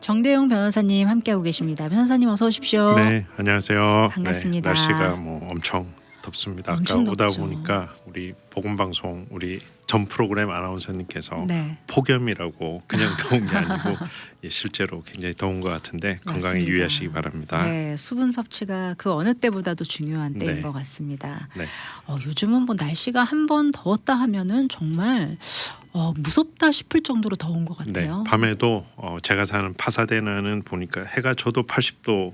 정대용 변호사님 함께하고 계십니다. 변호사님 어서 오십시오. 네, 안녕하세요. 반갑습니다. 네, 날씨가 뭐 엄청 덥습니다. 엄청 아까 오다 덥죠. 보니까 우리 보건방송 우리 전 프로그램 아나운서님께서 네. 폭염이라고 그냥 더운 게 아니고 예, 실제로 굉장히 더운 것 같은데 건강에 맞습니다. 유의하시기 바랍니다. 네, 수분 섭취가 그 어느 때보다도 중요한 때인 네. 것 같습니다. 네. 요즘은 뭐 날씨가 한 번 더웠다 하면은 정말 무섭다 싶을 정도로 더운 것 네, 같아요. 밤에도 제가 사는 파사데나는 보니까 해가 져도 80도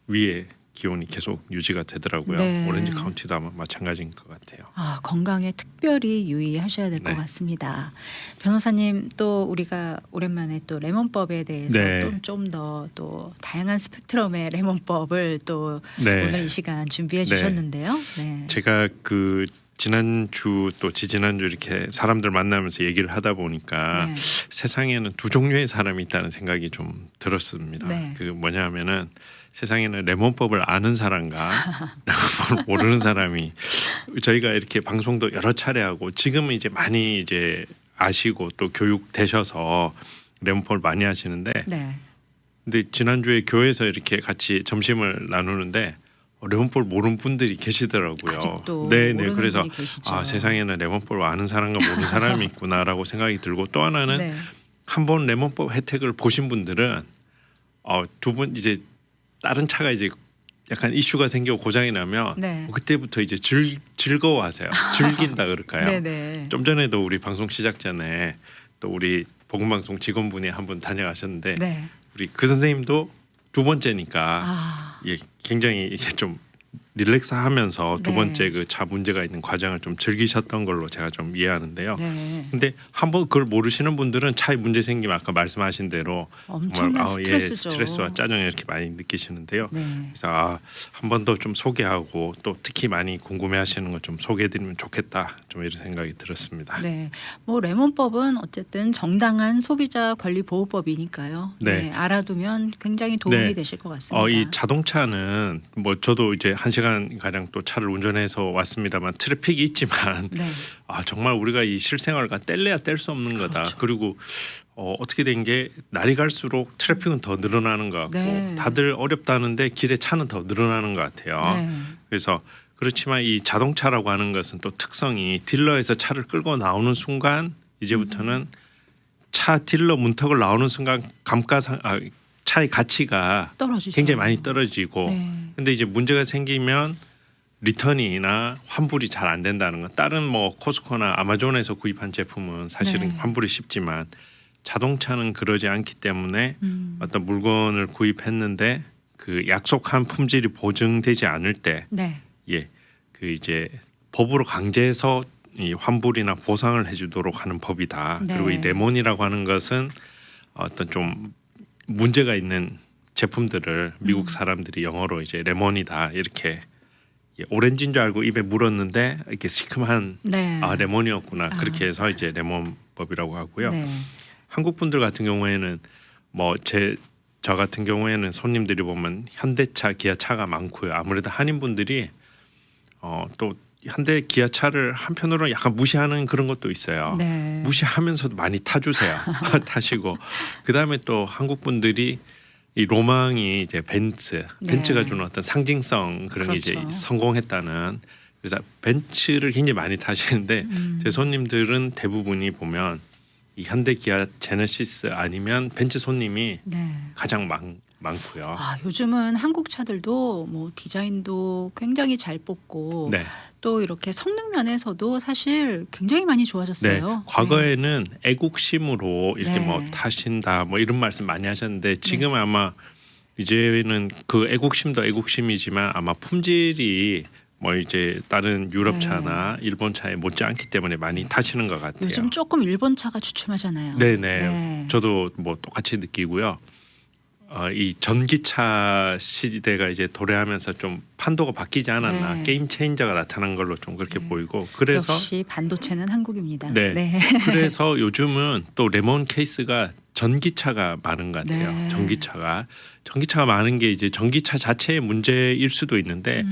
위에 기온이 계속 유지가 되더라고요. 네. 오렌지 카운티도 아마 마찬가지인 것 같아요. 건강에 특별히 유의하셔야 될 것 네. 같습니다. 변호사님 또 우리가 오랜만에 또 레몬법에 대해서 네. 좀 더 또 다양한 스펙트럼의 레몬법을 또 네. 오늘 이 시간 준비해 네. 주셨는데요. 네. 제가 그 지난주 또 지지난주 이렇게 사람들 만나면서 얘기를 하다 보니까 네. 세상에는 두 종류의 사람이 있다는 생각이 좀 들었습니다. 네. 그 뭐냐면은 세상에는 레몬법을 아는 사람과 레몬법을 모르는 사람이 저희가 이렇게 방송도 여러 차례 하고 지금은 이제 많이 이제 아시고 또 교육되셔서 레몬법을 많이 하시는데 네. 근데 지난주에 교회에서 이렇게 같이 점심을 나누는데 레몬볼 모르는 분들이 계시더라고요. 아직도 네, 모르는 그래서 분이 계시죠. 세상에는 레몬볼 아는 사람과 모르는 사람이 있구나라고 생각이 들고 또 하나는 네. 한번 레몬법 혜택을 보신 분들은 두 분 이제 다른 차가 이제 약간 이슈가 생기고 고장이 나면 네. 그때부터 이제 즐거워하세요. 즐긴다 그럴까요? 네네. 좀 전에도 우리 방송 시작 전에 또 우리 보건방송 직원분이 한 분 다녀가셨는데 네. 우리 그 선생님도 두 번째니까 아, 예, 굉장히 이게 좀 릴렉스하면서 두 네. 번째 그 차 문제가 있는 과정을 좀 즐기셨던 걸로 제가 좀 이해하는데요. 네. 근데 한번 그걸 모르시는 분들은 차에 문제 생기면 아까 말씀하신 대로 엄청난 스트레스죠. 스트레스와 짜증을 이렇게 많이 느끼시는데요. 네. 그래서 한 번 더 좀 소개하고 또 특히 많이 궁금해하시는 거 좀 소개해드리면 좋겠다 좀 이런 생각이 들었습니다. 네, 뭐 레몬법은 어쨌든 정당한 소비자 권리 보호법이니까요. 네, 네. 알아두면 굉장히 도움이 네. 되실 것 같습니다. 이 자동차는 뭐 저도 이제 1시간 가량 또 차를 운전해서 왔습니다만 트래픽이 있지만 네, 정말 우리가 이 실생활과 뗄래야 뗄 수 없는 거다. 그렇죠. 그리고 어떻게 된 게 날이 갈수록 트래픽은 더 늘어나는 것 같고 네. 다들 어렵다는데 길에 차는 더 늘어나는 것 같아요. 네, 그래서 그렇지만 이 자동차라고 하는 것은 또 특성이 딜러에서 차를 끌고 나오는 순간 이제부터는 차 딜러 문턱을 나오는 순간 차의 가치가 떨어지죠. 굉장히 많이 떨어지고 네, 근데 이제 문제가 생기면 리턴이나 환불이 잘 안 된다는 건 다른 뭐 코스코나 아마존에서 구입한 제품은 사실은 네. 환불이 쉽지만 자동차는 그러지 않기 때문에 어떤 물건을 구입했는데 그 약속한 품질이 보증되지 않을 때 네, 그 이제 법으로 강제해서 이 환불이나 보상을 해주도록 하는 법이다. 네. 그리고 이 레몬이라고 하는 것은 어떤 좀 문제가 있는 제품들을 미국 사람들이 영어로 이제 레몬이다 이렇게 오렌지인 줄 알고 입에 물었는데 이렇게 시큼한 네. 레몬이었구나 그렇게 해서 이제 레몬법이라고 하고요. 네, 한국 분들 같은 경우에는 뭐 저 같은 경우에는 손님들이 보면 현대차, 기아차가 많고요. 아무래도 한인분들이 또 현대 기아차를 한편으로 약간 무시하는 그런 것도 있어요. 네. 무시하면서도 많이 타주세요. 타시고 그 다음에 또 한국 분들이 이 로망이 이제 벤츠가 네. 주는 어떤 상징성 그런 게 이제 그렇죠. 성공했다는 그래서 벤츠를 굉장히 많이 타시는데 제 손님들은 대부분이 보면 이 현대 기아 제네시스 아니면 벤츠 손님이 네. 가장 많고요. 요즘은 한국 차들도 뭐 디자인도 굉장히 잘 뽑고 네. 또 이렇게 성능 면에서도 사실 굉장히 많이 네, 좋아졌어요. 과거에는 애국심으로 이렇게 네. 뭐 타신다 뭐 이런 말씀 많이 하셨는데 지금 아마 이제는 그 애국심도 애국심이지만 아마 품질이 뭐 이제 다른 유럽 차나 일본 차에 못지않기 때문에 많이 타시는 것 같아요. 요즘 조금 일본 차가 주춤하잖아요. 네네. 네. 저도 뭐 똑같이 느끼고요. 이 전기차 시대가 이제 도래하면서 좀 판도가 바뀌지 않았나 네. 게임 체인저가 나타난 걸로 좀 그렇게 보이고 그래서 역시 반도체는 한국입니다. 네. 그래서 요즘은 또 레몬 케이스가 전기차가 많은 것 같아요. 네. 전기차가 많은 게 이제 전기차 자체의 문제일 수도 있는데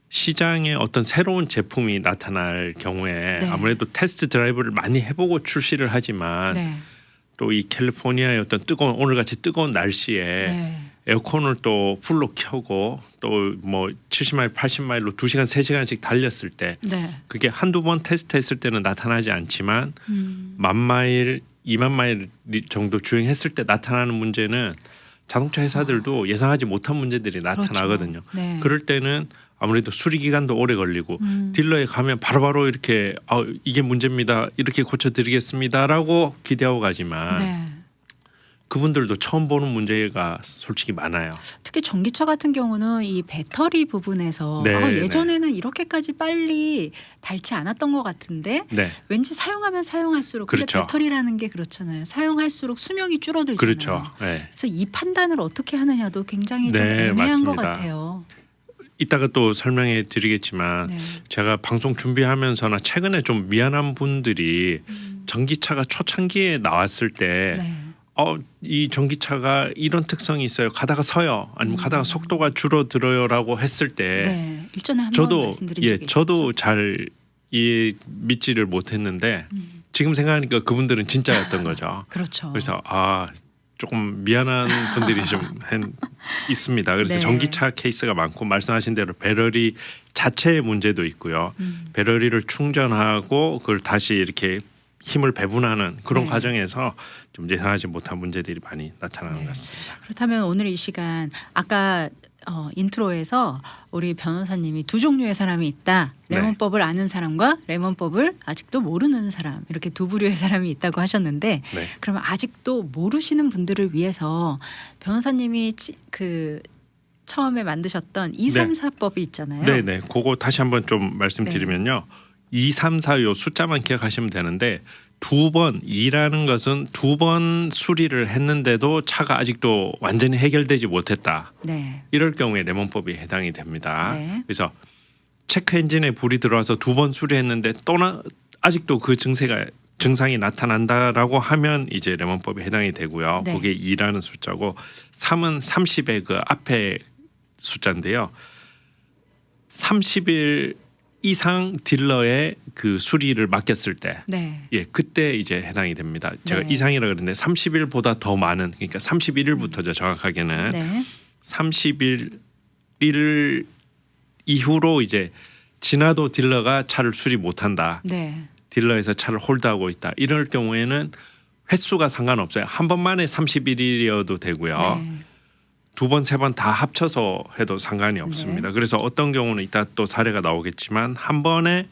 시장에 어떤 새로운 제품이 나타날 경우에 네. 아무래도 테스트 드라이브를 많이 해보고 출시를 하지만 네. 또 이 캘리포니아의 어떤 뜨거운 오늘같이 뜨거운 날씨에 네. 에어컨을 또 풀로 켜고 또 뭐 70마일, 80마일로 2시간, 3시간씩 달렸을 때 네. 그게 한두 번 테스트했을 때는 나타나지 않지만 10,000마일, 20,000마일 정도 주행했을 때 나타나는 문제는 자동차 회사들도 예상하지 못한 문제들이 나타나거든요. 그렇죠. 네. 그럴 때는 아무래도 수리 기간도 오래 걸리고 딜러에 가면 바로바로 이렇게 이게 문제입니다. 이렇게 고쳐드리겠습니다라고 기대하고 가지만 네. 그분들도 처음 보는 문제가 솔직히 많아요. 특히 전기차 같은 경우는 이 배터리 부분에서 네, 예전에는 이렇게까지 빨리 닳지 않았던 것 같은데 네, 왠지 사용하면 사용할수록 근데 그렇죠. 배터리라는 게 그렇잖아요. 사용할수록 수명이 줄어들잖아요. 그렇죠. 네. 그래서 이 판단을 어떻게 하느냐도 굉장히 좀 네, 애매한 것 맞습니다. 같아요. 이따가 또 설명해 드리겠지만 네. 제가 방송 준비하면서나 최근에 좀 미안한 분들이 전기차가 초창기에 나왔을 때 네. 이 전기차가 이런 특성이 있어요. 가다가 서요. 아니면 가다가 속도가 줄어들어요라고 했을 때 네. 일전에 한번 저도 말씀드린 적이 저도 있었죠. 잘 믿지를 못했는데 지금 생각하니까 그분들은 진짜였던 거죠. 그렇죠. 그래서 조금 미안한 분들이 좀 있습니다. 그래서 네. 전기차 케이스가 많고 말씀하신 대로 배터리 자체의 문제도 있고요. 배터리를 충전하고 그걸 다시 이렇게 힘을 배분하는 그런 네. 과정에서 좀 예상하지 못한 문제들이 많이 나타나는 네. 것 같습니다. 그렇다면 오늘 이 시간 아까 인트로에서 우리 변호사님이 두 종류의 사람이 있다. 네. 레몬법을 아는 사람과 레몬법을 아직도 모르는 사람 이렇게 두 부류의 사람이 있다고 하셨는데 네. 그러면 아직도 모르시는 분들을 위해서 변호사님이 그 처음에 만드셨던 234법이 있잖아요. 네. 그거 다시 한번 좀 말씀드리면요. 2, 3, 4 요 숫자만 기억하시면 되는데 2번 2라는 것은 2번 수리를 했는데도 차가 아직도 완전히 해결되지 못했다. 네. 이럴 경우에 레몬법이 해당이 됩니다. 네. 그래서 체크 엔진에 불이 들어와서 2번 수리했는데 아직도 그 증상이 나타난다라고 하면 이제 레몬법에 해당이 되고요. 네. 그게 2라는 숫자고 3은 30의 그 앞에 숫자인데요. 30일 이상 딜러의 그 수리를 맡겼을 때 네. 그때 이제 해당이 됩니다. 제가 네. 이상이라 그러는데 30일보다 더 많은 그러니까 31일부터죠. 정확하게는 네. 30일 이후로 이제 지나도 딜러가 차를 수리 못한다. 네. 딜러에서 차를 홀드하고 있다. 이럴 경우에는 횟수가 상관없어요. 한 번만에 31일이어도 되고요. 네. 두 번, 세 번 다 합쳐서 해도 상관이 없습니다. 그래서 어떤 경우는 이따 또 사례가 나오겠지만 한 번에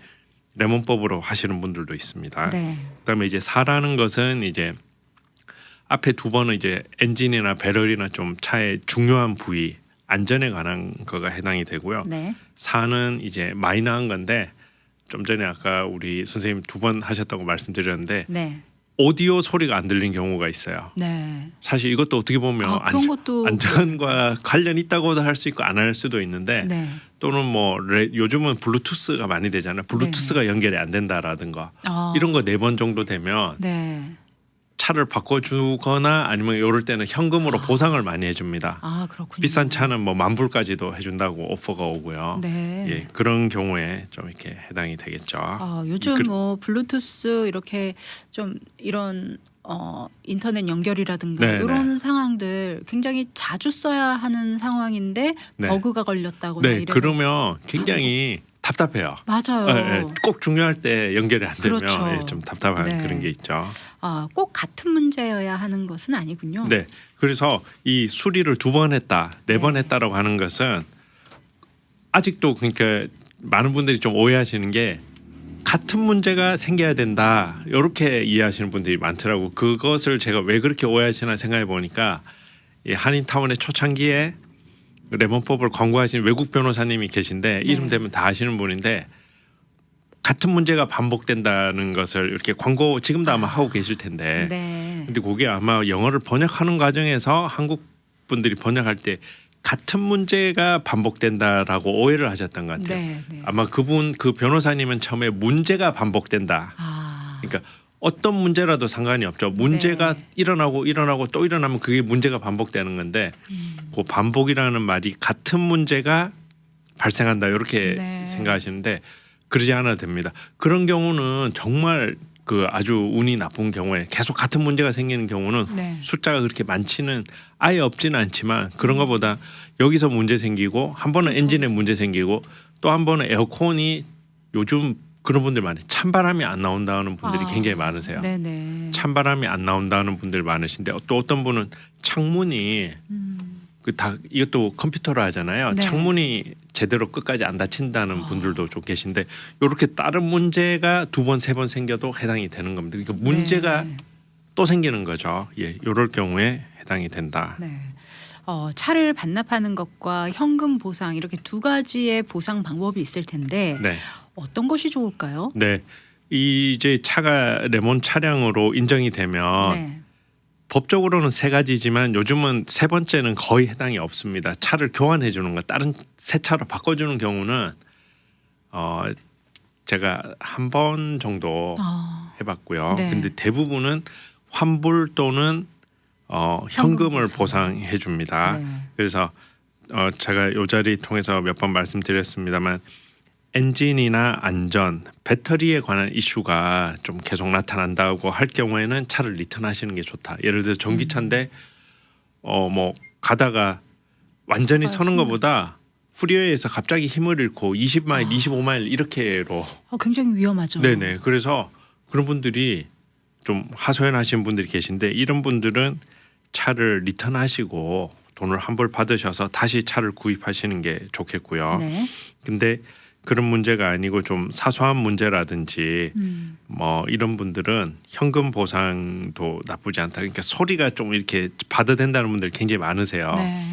레몬법으로 하시는 분들도 있습니다. 네. 그다음에 이제 4라는 것은 이제 앞에 두 번은 이제 엔진이나 배럴이나 좀 차의 중요한 부위 안전에 관한 거가 해당이 되고요. 네. 4는 이제 마이너한 건데 좀 전에 아까 우리 선생님 2번 하셨다고 말씀드렸는데 네. 오디오 소리가 안 들리는 경우가 있어요. 네. 사실 이것도 어떻게 보면 그런 것도 안전과 관련 있다고도 할 수 있고 안 할 수도 있는데 네. 또는 뭐 요즘은 블루투스가 많이 되잖아요. 블루투스가 연결이 안 된다라든가 이런 거 4번 정도 되면 네. 차를 바꿔주거나 아니면 이럴 때는 현금으로 보상을 많이 해줍니다. 그렇군요. 비싼 차는 뭐 10,000불까지도 해준다고 오퍼가 오고요. 네. 그런 경우에 좀 이렇게 해당이 되겠죠. 요즘 뭐 블루투스 이렇게 좀 이런 인터넷 연결이라든가 네, 이런 상황들 굉장히 자주 써야 하는 상황인데 네. 버그가 걸렸다거나 네, 이래서 그러면 굉장히 답답해요. 맞아요. 꼭 중요할 때 연결이 안 되면 그렇죠. 좀 답답한 네. 그런 게 있죠. 꼭 같은 문제여야 하는 것은 아니군요. 네, 그래서 이 수리를 2번 했다, 4번 네. 했다라고 하는 것은 아직도 그러니까 많은 분들이 좀 오해하시는 게 같은 문제가 생겨야 된다 이렇게 이해하시는 분들이 많더라고. 그것을 제가 왜 그렇게 오해하시나 생각해 보니까 이 한인타운의 초창기에 레몬법을 광고하신 외국 변호사님이 계신데 이름 되면 다 아시는 분인데 같은 문제가 반복된다는 것을 이렇게 광고 지금도 아마 하고 계실 텐데 네. 근데 그게 아마 영어를 번역하는 과정에서 한국 분들이 번역할 때 같은 문제가 반복된다라고 오해를 하셨던 것 같아요. 네. 네. 아마 그 변호사님은 처음에 문제가 반복된다. 그러니까 어떤 문제라도 상관이 없죠. 문제가 네. 일어나고 또 일어나면 그게 문제가 반복되는 건데 그 반복이라는 말이 같은 문제가 발생한다 이렇게 네. 생각하시는데 그러지 않아도 됩니다. 그런 경우는 정말 그 아주 운이 나쁜 경우에 계속 같은 문제가 생기는 경우는 네. 숫자가 그렇게 많지는 아예 없지는 않지만 그런 것보다 여기서 문제 생기고 한 번은 엔진에 문제 생기고 또 한 번은 에어컨이 요즘 그런 분들 많아요. 찬바람이 안 나온다는 분들이 굉장히 많으세요. 네네. 찬바람이 안 나온다는 분들 많으신데 또 어떤 분은 창문이 그 다 이것도 컴퓨터로 하잖아요. 네. 창문이 제대로 끝까지 안 닫힌다는 분들도 좀 계신데 이렇게 다른 문제가 두 번, 세 번 생겨도 해당이 되는 겁니다. 그러니까 문제가 네. 또 생기는 거죠. 예, 이럴 경우에 해당이 된다. 네. 차를 반납하는 것과 현금 보상 이렇게 두 가지의 보상 방법이 있을 텐데 네, 어떤 것이 좋을까요? 네. 이제 차가 레몬 차량으로 인정이 되면 네. 법적으로는 세 가지지만 요즘은 세 번째는 거의 해당이 없습니다. 차를 교환해 주는 거, 다른 새 차로 바꿔주는 경우는 제가 한 번 정도 해봤고요. 네. 근데 대부분은 환불 또는 현금을 보상. 보상해 줍니다. 네. 그래서 제가 이 자리 통해서 몇 번 말씀드렸습니다만 엔진이나 안전, 배터리에 관한 이슈가 좀 계속 나타난다고 할 경우에는 차를 리턴하시는 게 좋다. 예를 들어 전기차인데 뭐 가다가 완전히 서는 것보다 프리웨이에서 갑자기 힘을 잃고 20마일, 25마일 이렇게로 굉장히 위험하죠. 네네. 그래서 그런 분들이 좀 하소연하시는 분들이 계신데 이런 분들은 차를 리턴하시고 돈을 환불 받으셔서 다시 차를 구입하시는 게 좋겠고요. 네. 근데 그런 문제가 아니고 좀 사소한 문제라든지 뭐 이런 분들은 현금 보상도 나쁘지 않다. 그러니까 소리가 좀 이렇게 받아댄다는 분들 굉장히 많으세요. 네.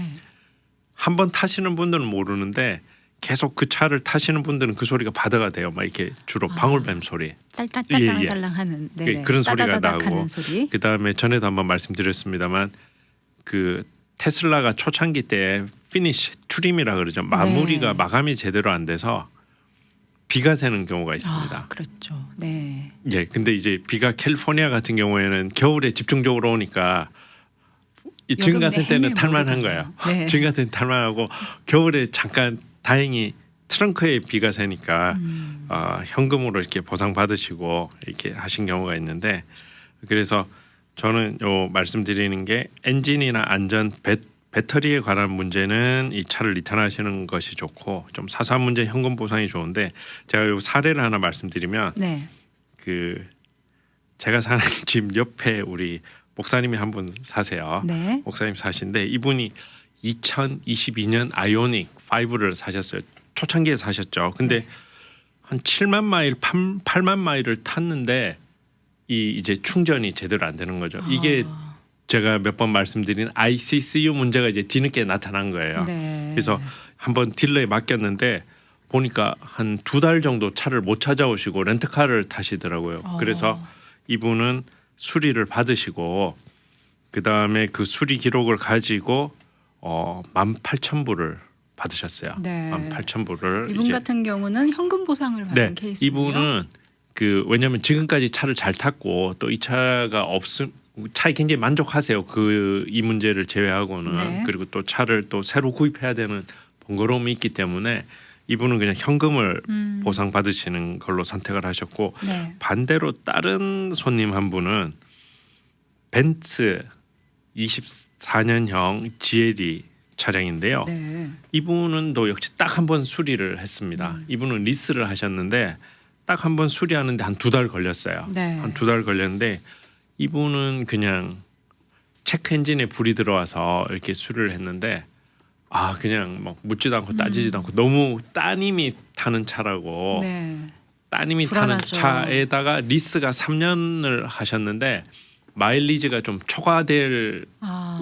한 번 타시는 분들은 모르는데 계속 그 차를 타시는 분들은 그 소리가 바다가 돼요. 막 이렇게 주로 방울뱀 소리. 딸딸딸랑딸랑 하는 네. 그런 소리가 따다다닥 나고 하는 소리. 그다음에 전에도 한번 말씀드렸습니다만 그 테슬라가 초창기 때 피니시 트림이라 그러죠. 마무리가 네. 마감이 제대로 안 돼서 비가 새는 경우가 있습니다. 그렇죠. 네. 예, 근데 이제 비가 캘리포니아 같은 경우에는 겨울에 집중적으로 오니까 이 지금 같은 때는 탈만한 거예요. 네. 지금 같은 때는 탈만하고 겨울에 잠깐 다행히 트렁크에 비가 새니까 현금으로 이렇게 보상 받으시고 이렇게 하신 경우가 있는데 그래서 저는 요 말씀드리는 게 엔진이나 안전 배터리에 관한 문제는 이 차를 리턴하시는 것이 좋고 좀 사소한 문제 현금 보상이 좋은데 제가 요 사례를 하나 말씀드리면 네. 그 제가 사는 집 옆에 우리 목사님이 한 분 사세요. 네. 목사님 사신데 이분이 2022년 아이오닉 5를 사셨어요. 초창기에 사셨죠. 근데 한 7만 마일, 8만 마일을 탔는데 이제 충전이 제대로 안 되는 거죠. 이게 제가 몇 번 말씀드린 ICCU 문제가 이제 뒤늦게 나타난 거예요. 네. 그래서 한번 딜러에 맡겼는데 보니까 한 2달 정도 차를 못 찾아오시고 렌트카를 타시더라고요. 그래서 이분은 수리를 받으시고 그 다음에 그 수리 기록을 가지고 18,000불을 받으셨어요. 네. 18,000불을 이분 같은 경우는 현금 보상을 받은 케이스예요. 이분은 그 왜냐하면 지금까지 차를 잘 탔고 또 이 차가 차에 굉장히 만족하세요. 이 문제를 제외하고는 네. 그리고 또 차를 또 새로 구입해야 되는 번거로움이 있기 때문에 이분은 그냥 현금을 보상 받으시는 걸로 선택을 하셨고 네. 반대로 다른 손님 한 분은 벤츠 24년형 GLE 차량인데요. 네. 이분은 또 역시 딱 한 번 수리를 했습니다. 이분은 리스를 하셨는데 딱 한 번 수리하는데 한 2달 걸렸어요. 네. 한 2달 걸렸는데 이분은 그냥 체크 엔진에 불이 들어와서 이렇게 수리를 했는데 그냥 막 묻지도 않고 따지지도 않고 너무 따님이 타는 차라고 네. 따님이 불안하죠. 타는 차에다가 리스가 3년을 하셨는데 마일리지가 좀 초과될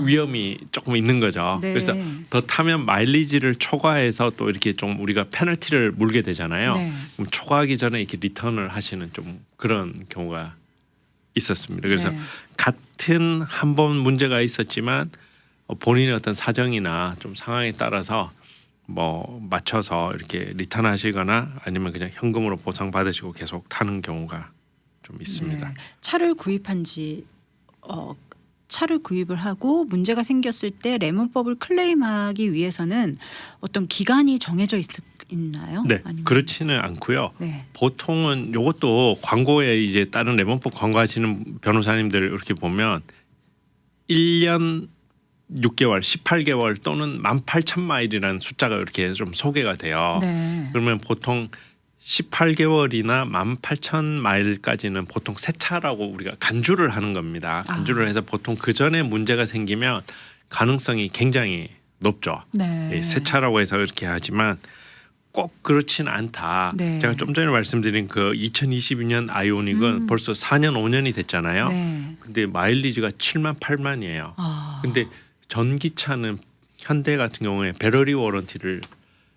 위험이 조금 있는 거죠. 네. 그래서 더 타면 마일리지를 초과해서 또 이렇게 좀 우리가 페널티를 물게 되잖아요. 네. 그럼 초과하기 전에 이렇게 리턴을 하시는 좀 그런 경우가 있었습니다. 그래서 네. 같은 한 번 문제가 있었지만 본인의 어떤 사정이나 좀 상황에 따라서 뭐 맞춰서 이렇게 리턴하시거나 아니면 그냥 현금으로 보상 받으시고 계속 타는 경우가 좀 있습니다. 네. 차를 구입한 지 차를 구입을 하고 문제가 생겼을 때 레몬법을 클레임하기 위해서는 어떤 기간이 정해져 있나요? 네, 아니면... 그렇지는 않고요. 네. 보통은 이것도 광고에 이제 다른 레몬법 광고하시는 변호사님들 이렇게 보면 1년 6개월, 18개월 또는 18,000마일이라는 숫자가 이렇게 좀 소개가 돼요. 네. 그러면 보통 18개월이나 18,000마일까지는 보통 새 차라고 우리가 간주를 하는 겁니다. 간주를 해서 보통 그 전에 문제가 생기면 가능성이 굉장히 높죠. 네. 새 차라고 해서 이렇게 하지만 꼭 그렇지는 않다. 네. 제가 좀 전에 말씀드린 그 2022년 아이오닉은 벌써 4년 5년이 됐잖아요. 네. 근데 마일리지가 7만 8만이에요. 근데 전기차는 현대 같은 경우에 배터리 워런티를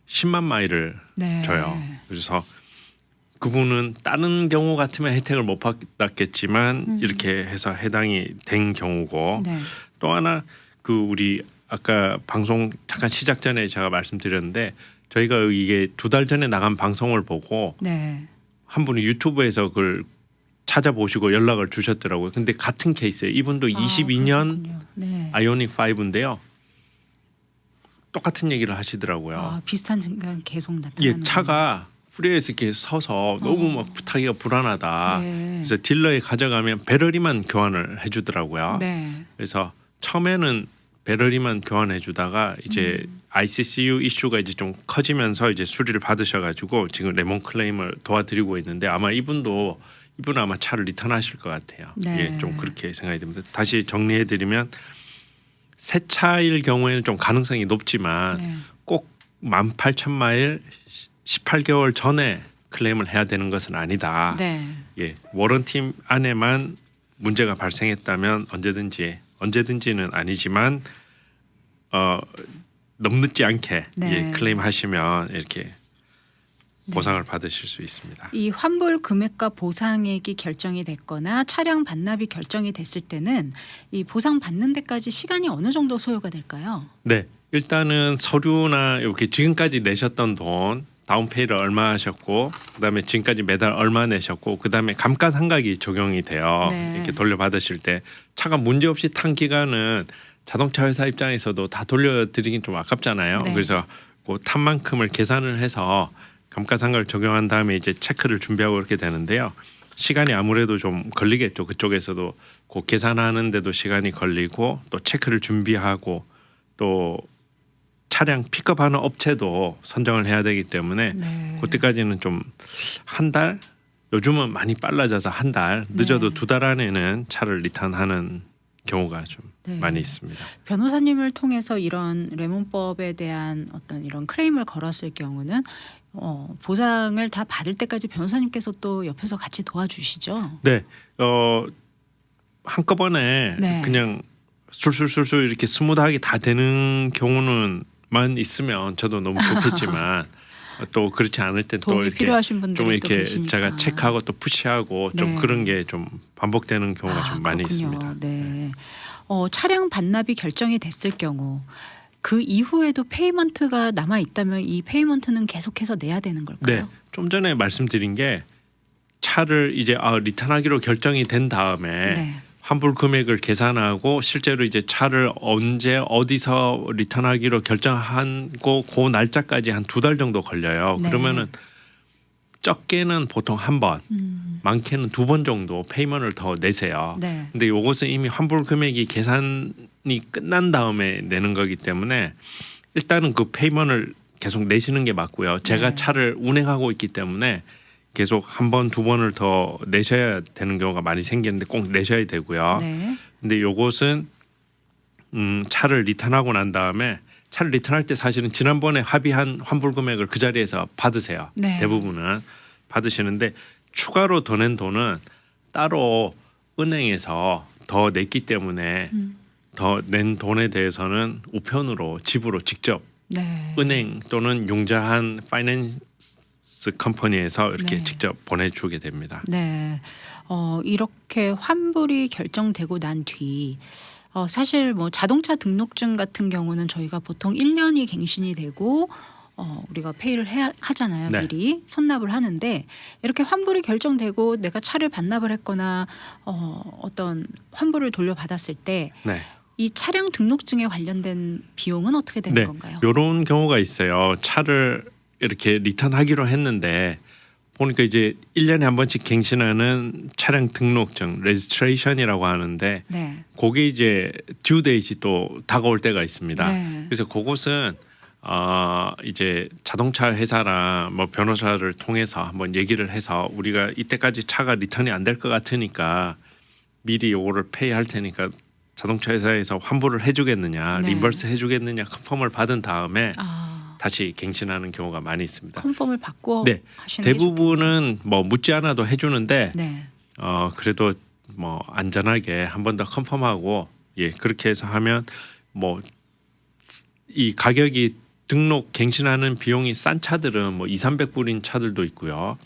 10만 마일을 네. 줘요. 그래서 그분은 다른 경우 같으면 혜택을 못 받았겠지만 이렇게 해서 해당이 된 경우고 네. 또 하나 그 우리 아까 방송 잠깐 시작 전에 제가 말씀드렸는데 저희가 이게 2달 전에 나간 방송을 보고 네. 한 분이 유튜브에서 그걸 찾아보시고 연락을 주셨더라고요. 근데 같은 케이스예요. 이분도 22년 그렇군요. 네. 아이오닉 5인데요. 똑같은 얘기를 하시더라고요. 비슷한 순간 계속 나타나는. 예, 차가 프리웨이에서 이렇게 서서 너무 막 타기가 불안하다. 네. 그래서 딜러에 가져가면 배터리만 교환을 해주더라고요. 네. 그래서 처음에는 배터리만 교환해주다가 이제 ICCU 이슈가 이제 좀 커지면서 이제 수리를 받으셔가지고 지금 레몬 클레임을 도와드리고 있는데 아마 이분은 아마 차를 리턴하실 것 같아요. 네. 예, 좀 그렇게 생각이 듭니다. 다시 정리해드리면 새 차일 경우에는 좀 가능성이 높지만 네. 꼭 18,000마일 18개월 전에 클레임을 해야 되는 것은 아니다. 네. 예, 워런티 안에만 문제가 발생했다면 언제든지는 아니지만 너무 늦지 않게 네. 예, 클레임하시면 이렇게 보상을 받으실 수 있습니다. 이 환불 금액과 보상액이 결정이 됐거나 차량 반납이 결정이 됐을 때는 이 보상 받는 데까지 시간이 어느 정도 소요가 될까요? 네, 일단은 서류나 이렇게 지금까지 내셨던 돈 다운페이를 얼마 하셨고 그다음에 지금까지 매달 얼마 내셨고 그다음에 감가상각이 적용이 돼요. 네. 이렇게 돌려받으실 때 차가 문제없이 탄 기간은 자동차 회사 입장에서도 다 돌려드리긴 좀 아깝잖아요. 네. 그래서 그 탄 만큼을 계산을 해서 감가상각을 적용한 다음에 이제 체크를 준비하고 이렇게 되는데요. 시간이 아무래도 좀 걸리겠죠. 그쪽에서도 그 계산하는데도 시간이 걸리고 또 체크를 준비하고 또 차량 픽업하는 업체도 선정을 해야 되기 때문에 네. 그때까지는 좀 한 달, 요즘은 많이 빨라져서 한 달, 늦어도 네. 2달 안에는 차를 리턴하는 경우가 좀 네. 많이 있습니다. 변호사님을 통해서 이런 레몬법에 대한 어떤 이런 클레임을 걸었을 경우는 보상을 다 받을 때까지 변호사님께서 또 옆에서 같이 도와주시죠. 네, 한꺼번에 네. 그냥 술술술술 이렇게 스무드하게 다 되는 경우는만 있으면 저도 너무 좋겠지만 또 그렇지 않을 때 또 도움이 이렇게 필요하신 분들이 좀 또 이렇게 계시니까. 제가 체크하고 또 푸시하고 좀 네. 그런 게 좀 반복되는 경우가 좀 많이 그렇군요. 있습니다. 네. 차량 반납이 결정이 됐을 경우 그 이후에도 페이먼트가 남아 있다면 이 페이먼트는 계속해서 내야 되는 걸까요? 네, 좀 전에 말씀드린 게 차를 이제 리턴하기로 결정이 된 다음에 네. 환불 금액을 계산하고 실제로 이제 차를 언제 어디서 리턴하기로 결정하고 그 날짜까지 한 2달 정도 걸려요. 네. 그러면은 적게는 보통 한 번, 많게는 2번 정도 페이먼트를 더 내세요. 네. 근데 이것은 이미 환불 금액이 계산이 끝난 다음에 내는 거기 때문에 일단은 그 페이먼트를 계속 내시는 게 맞고요. 제가 네. 차를 운행하고 있기 때문에 계속 한 번, 2번을 더 내셔야 되는 경우가 많이 생기는데 꼭 내셔야 되고요. 네. 근데 요것은 차를 리턴하고 난 다음에 차를 리턴할 때 사실은 지난번에 합의한 환불 금액을 그 자리에서 받으세요. 네. 대부분은 받으시는데 추가로 더 낸 돈은 따로 은행에서 더 냈기 때문에 더 낸 돈에 대해서는 우편으로 집으로 직접 네. 은행 또는 융자한 파이낸스 컴퍼니에서 이렇게 네. 직접 보내주게 됩니다. 네. 이렇게 환불이 결정되고 난 뒤 사실 뭐 자동차 등록증 같은 경우는 저희가 보통 1년이 갱신이 되고 우리가 페이를 하잖아요. 네. 미리 선납을 하는데 이렇게 환불이 결정되고 내가 차를 반납을 했거나 어떤 환불을 돌려받았을 때 이 네. 차량 등록증에 관련된 비용은 어떻게 되는 네. 건가요? 이런 경우가 있어요. 차를 이렇게 리턴하기로 했는데 보니까 이제 1년에 한 번씩 갱신하는 차량 등록증 레지스트레이션이라고 하는데 네. 그게 이제 듀 데이트 또 다가올 때가 있습니다. 네. 그래서 그것은 이제 자동차 회사랑 뭐 변호사를 통해서 한번 얘기를 해서 우리가 이때까지 차가 리턴이 안 될 것 같으니까 미리 요거를 페이할 테니까 자동차 회사에서 환불을 해주겠느냐, 네. 리버스 해주겠느냐 컨펌을 받은 다음에 아, 다시 갱신하는 경우가 많이 있습니다. 컨펌을 받고 네, 하시는 게 대부분은 뭐 묻지 않아도 해주는데 네. 그래도 뭐 안전하게 한 번 더 컨펌하고 그렇게 해서 하면 뭐 이 가격이 등록 갱신하는 비용이 싼 차들은 뭐 200~300불인 차들도 있고요.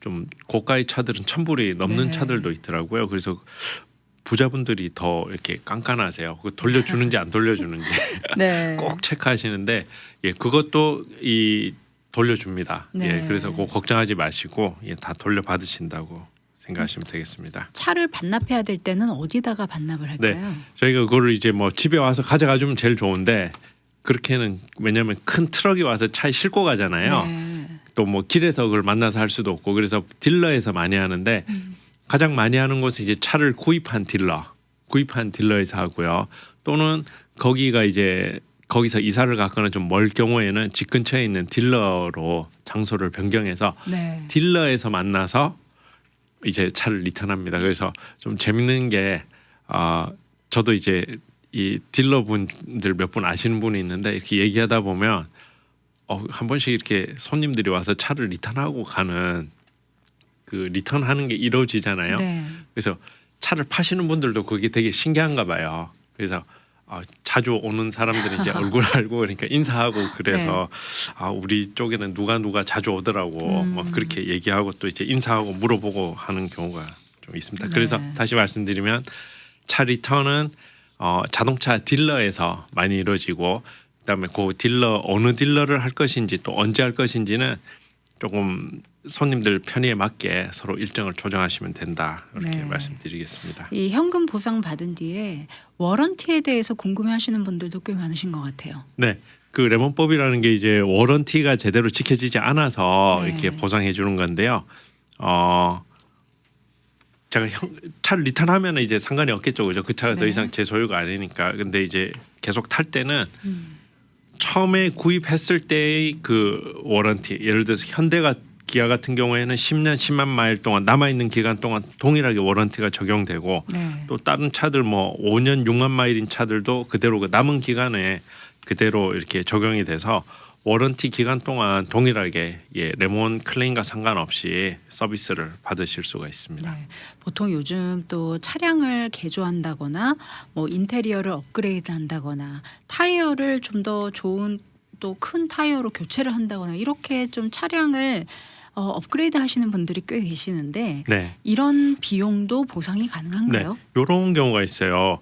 좀 고가의 차들은 1,000불이 넘는 네. 차들도 있더라고요. 그래서 부자분들이 더 이렇게 깐깐하세요. 그 돌려주는지 안 돌려주는지 네. 꼭 체크하시는데 그것도 이 돌려줍니다. 네. 그래서 꼭 걱정하지 마시고 다 돌려받으신다고 생각하시면 되겠습니다. 차를 반납해야 될 때는 어디다가 반납을 할까요? 저희가 그거를 이제 뭐 집에 와서 가져가 주면 제일 좋은데 그렇게는 왜냐하면 큰 트럭이 와서 차에 싣고 가잖아요. 네. 또 뭐 길에서 그걸 만나서 할 수도 없고 그래서 딜러에서 많이 하는데 가장 많이 하는 곳은 이제 차를 구입한 딜러에서 하고요. 또는 거기가 이제 거기서 이사를 갔거나 좀 멀 경우에는 집 근처에 있는 딜러로 장소를 변경해서 네. 딜러에서 만나서 이제 차를 리턴합니다. 그래서 좀 재밌는 게 저도 이제 이 딜러분들 몇 분 아시는 분이 있는데 이렇게 얘기하다 보면 한 번씩 이렇게 손님들이 와서 차를 리턴하고 가는 그 리턴하는 게 이루어지잖아요. 네. 그래서 차를 파시는 분들도 그게 되게 신기한가 봐요. 그래서 자주 오는 사람들이 이제 얼굴 알고 그러니까 인사하고 그래서 우리 쪽에는 누가 자주 오더라고 막 그렇게 얘기하고 또 이제 인사하고 물어보고 하는 경우가 좀 있습니다. 네. 그래서 다시 말씀드리면 차 리턴은 자동차 딜러에서 많이 이루어지고 그다음에 그 딜러 어느 딜러를 할 것인지 또 언제 할 것인지는 조금 손님들 편의에 맞게 서로 일정을 조정하시면 된다 이렇게 네. 말씀드리겠습니다. 이 현금 보상 받은 뒤에 워런티에 대해서 궁금해하시는 분들도 꽤 많으신 것 같아요. 네, 그 레몬법이라는 게 이제 워런티가 제대로 지켜지지 않아서 네. 이렇게 보상해 주는 건데요. 제가 차를 리턴하면 이제 상관이 없겠죠, 그죠? 그 차가 더 네. 이상 제 소유가 아니니까. 근데 이제 계속 탈 때는 처음에 구입했을 때의 그 워런티, 예를 들어서 현대가 기아 같은 경우에는 10년 10만 마일 동안 남아 있는 기간 동안 동일하게 워런티가 적용되고 네. 또 다른 차들 뭐 5년 6만 마일인 차들도 그대로 그 남은 기간에 그대로 이렇게 적용이 돼서 워런티 기간 동안 동일하게 레몬 클레임과 상관없이 서비스를 받으실 수가 있습니다. 네. 보통 요즘 또 차량을 개조한다거나 뭐 인테리어를 업그레이드한다거나 타이어를 좀 더 좋은 또 큰 타이어로 교체를 한다거나 이렇게 좀 차량을 업그레이드 하시는 분들이 꽤 계시는데 네. 이런 비용도 보상이 가능한가요? 이런 경우가 있어요.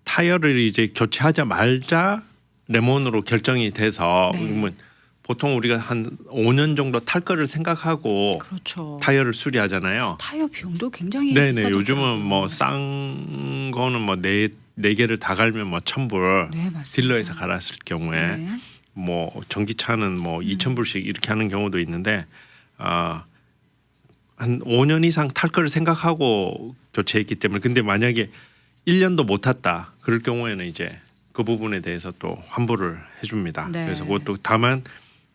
타이어를 이제 교체하자마자 레몬으로 결정이 돼서 네. 그러면 보통 우리가 한 5년 정도 탈 거를 생각하고 그렇죠. 타이어를 수리하잖아요. 타이어 비용도 굉장히 네네. 비싸졌더라고요. 요즘은 뭐 싼 거는 뭐 네 개를 다 갈면 뭐 1,000불 네, 맞습니다. 딜러에서 갈았을 경우에 네. 뭐 전기차는 뭐 2,000불씩 이렇게 하는 경우도 있는데 한 5년 이상 탈 거를 생각하고 교체했기 때문에 근데 만약에 1년도 못 탔다 그럴 경우에는 이제 그 부분에 대해서 또 환불을 해줍니다. 네. 그래서 그것도 다만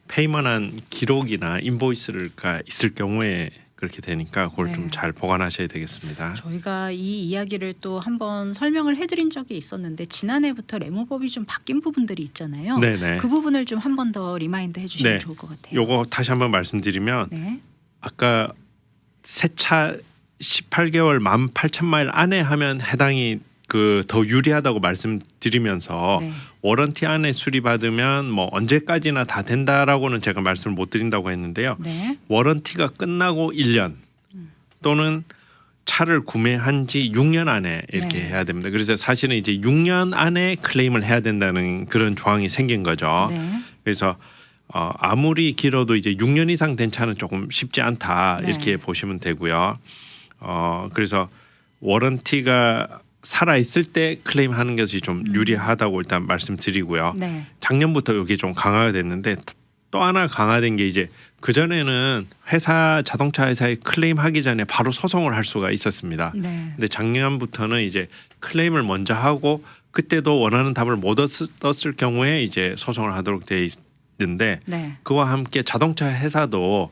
페이먼한 기록이나 인보이스가 있을 경우에 그렇게 되니까 그걸 네. 좀 잘 보관하셔야 되겠습니다. 저희가 이 이야기를 또 한번 설명을 해드린 적이 있었는데 지난해부터 레몬법이 좀 바뀐 부분들이 있잖아요. 네네. 그 부분을 좀 한 번 더 리마인드 해주시면 네. 좋을 것 같아요. 요거 다시 한번 말씀드리면 네. 아까 새 차 18개월 18,000마일 안에 하면 해당이 그 더 유리하다고 말씀드리면서 네. 워런티 안에 수리받으면 뭐 언제까지나 다 된다라고는 제가 말씀을 못 드린다고 했는데요. 네. 워런티가 끝나고 1년 또는 차를 구매한 지 6년 안에 이렇게 네. 해야 됩니다. 그래서 사실은 이제 6년 안에 클레임을 해야 된다는 그런 조항이 생긴 거죠. 네. 그래서 아무리 길어도 이제 6년 이상 된 차는 조금 쉽지 않다 네. 이렇게 보시면 되고요. 그래서 워런티가 살아 있을 때 클레임하는 것이 좀 유리하다고 일단 말씀드리고요. 네. 작년부터 이게 좀 강화가 됐는데 또 하나 강화된 게 이제 그 전에는 자동차 회사에 클레임하기 전에 바로 소송을 할 수가 있었습니다. 네. 근데 작년부터는 이제 클레임을 먼저 하고 그때도 원하는 답을 못 얻었을 경우에 이제 소송을 하도록 돼 있는데 네. 그와 함께 자동차 회사도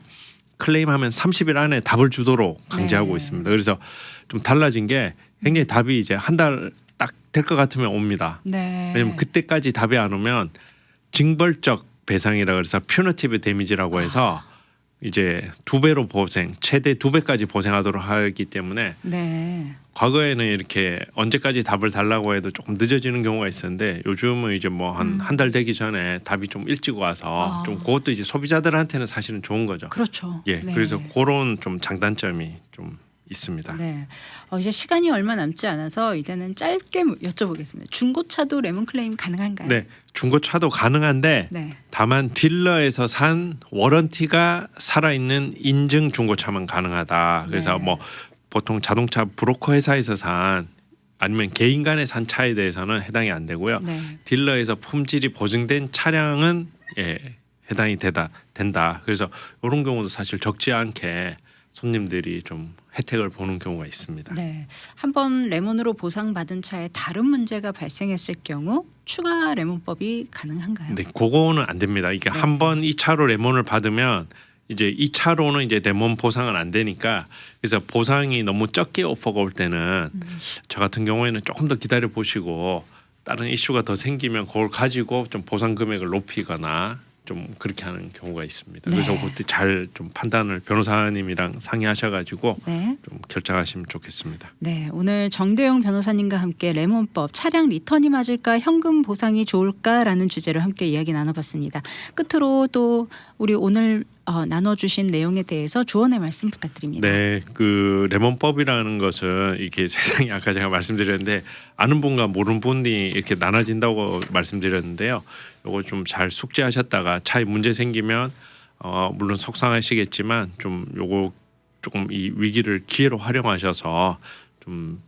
클레임하면 30일 안에 답을 주도록 강제하고 네. 있습니다. 그래서 좀 달라진 게 굉장히 답이 이제 한 달 딱 될 것 같으면 옵니다. 네. 왜냐면 그때까지 답이 안 오면 징벌적 배상이라 그래서 퓨너티브 데미지라고 해서 이제 2배로 보상, 최대 2배까지 보상하도록 하기 때문에 네. 과거에는 이렇게 언제까지 답을 달라고 해도 조금 늦어지는 경우가 있었는데 요즘은 이제 뭐 한 달 되기 전에 답이 좀 일찍 와서 좀 그것도 이제 소비자들한테는 사실은 좋은 거죠. 그렇죠. 예, 네. 그래서 그런 좀 장단점이 좀 있습니다. 네. 이제 시간이 얼마 남지 않아서 이제는 짧게 여쭤보겠습니다. 중고차도 레몬 클레임 가능한가요? 네, 중고차도 가능한데 네. 다만 딜러에서 산 워런티가 살아있는 인증 중고차만 가능하다. 그래서 네. 뭐 보통 자동차 브로커 회사에서 산 아니면 개인 간에 산 차에 대해서는 해당이 안 되고요. 네. 딜러에서 품질이 보증된 차량은 해당이 된다. 그래서 이런 경우도 사실 적지 않게 손님들이 좀 혜택을 보는 경우가 있습니다. 네. 한번 레몬으로 보상받은 차에 다른 문제가 발생했을 경우 추가 레몬법이 가능한가요? 네, 그거는 안 됩니다. 이게 네. 한 번 이 차로 레몬을 받으면 이제 이 차로는 이제 레몬 보상은 안 되니까 그래서 보상이 너무 적게 오퍼가 올 때는 저 같은 경우에는 조금 더 기다려 보시고 다른 이슈가 더 생기면 그걸 가지고 좀 보상 금액을 높이거나 좀 그렇게 하는 경우가 있습니다. 네. 그래서 그때 잘 좀 판단을 변호사님이랑 상의하셔가지고 네. 좀 결정하시면 좋겠습니다. 네, 오늘 정대용 변호사님과 함께 레몬법, 차량 리턴이 맞을까, 현금 보상이 좋을까라는 주제로 함께 이야기 나눠봤습니다. 끝으로 또 우리 오늘 나눠주신 내용에 대해서 조언의 말씀 부탁드립니다. 네, 그 레몬법이라는 것은 이게 세상에 아까 제가 말씀드렸는데 아는 분과 모르는 분이 이렇게 나눠진다고 말씀드렸는데요. 요거 좀 잘 숙지하셨다가 차에 문제 생기면 물론 속상하시겠지만 좀 요거 조금 이 위기를 기회로 활용하셔서 좀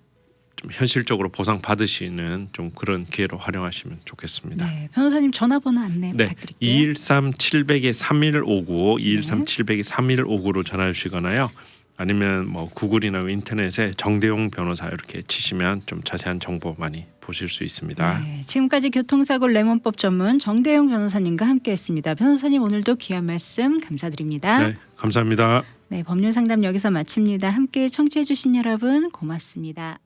현실적으로 보상 받으시는 좀 그런 기회로 활용하시면 좋겠습니다. 네, 변호사님 전화번호 안내 네, 부탁드릴게요. 213-700-3159, 213-700-3159로 전화 주시거나요. 아니면 뭐 구글이나 인터넷에 정대용 변호사 이렇게 치시면 좀 자세한 정보 많이 보실 수 있습니다. 네, 지금까지 교통사고 레몬법 전문 정대용 변호사님과 함께했습니다. 변호사님 오늘도 귀한 말씀 감사드립니다. 네, 감사합니다. 네, 법률 상담 여기서 마칩니다. 함께 청취해주신 여러분 고맙습니다.